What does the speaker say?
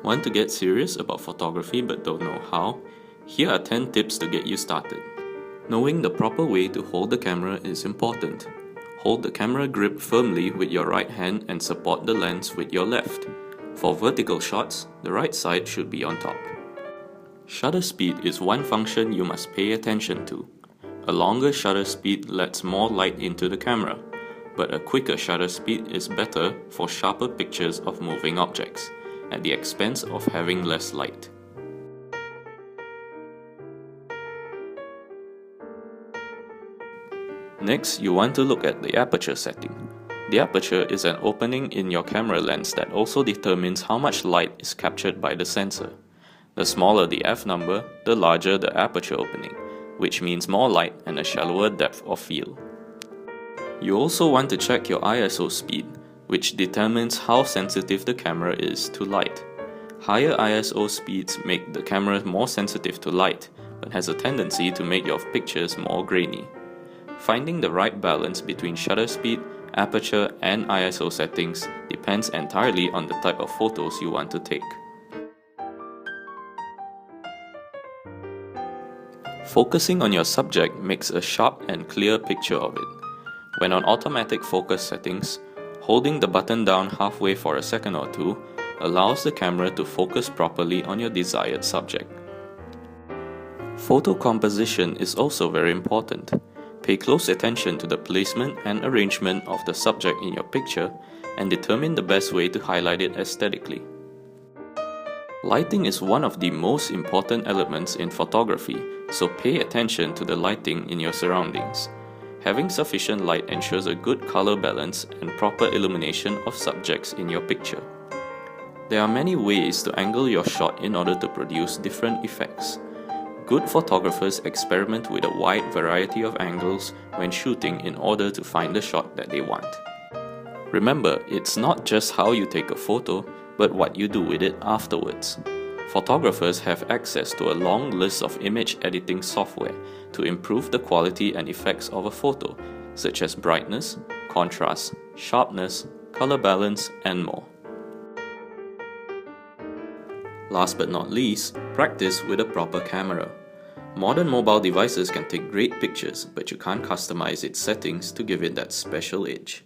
Want to get serious about photography but don't know how? Here are 10 tips to get you started. Knowing the proper way to hold the camera is important. Hold the camera grip firmly with your right hand and support the lens with your left. For vertical shots, the right side should be on top. Shutter speed is one function you must pay attention to. A longer shutter speed lets more light into the camera, but a quicker shutter speed is better for sharper pictures of moving objects, at the expense of having less light. Next, you want to look at the aperture setting. The aperture is an opening in your camera lens that also determines how much light is captured by the sensor. The smaller the f number, the larger the aperture opening, which means more light and a shallower depth of field. You also want to check your ISO speed, which determines how sensitive the camera is to light. Higher ISO speeds make the camera more sensitive to light, but has a tendency to make your pictures more grainy. Finding the right balance between shutter speed, aperture, and ISO settings depends entirely on the type of photos you want to take. Focusing on your subject makes a sharp and clear picture of it. When on automatic focus settings, holding the button down halfway for a second or two allows the camera to focus properly on your desired subject. Photo composition is also very important. Pay close attention to the placement and arrangement of the subject in your picture and determine the best way to highlight it aesthetically. Lighting is one of the most important elements in photography, so pay attention to the lighting in your surroundings. Having sufficient light ensures a good color balance and proper illumination of subjects in your picture. There are many ways to angle your shot in order to produce different effects. Good photographers experiment with a wide variety of angles when shooting in order to find the shot that they want. Remember, it's not just how you take a photo, but what you do with it afterwards. Photographers have access to a long list of image editing software to improve the quality and effects of a photo, such as brightness, contrast, sharpness, color balance, and more. Last but not least, practice with a proper camera. Modern mobile devices can take great pictures, but you can't customize its settings to give it that special edge.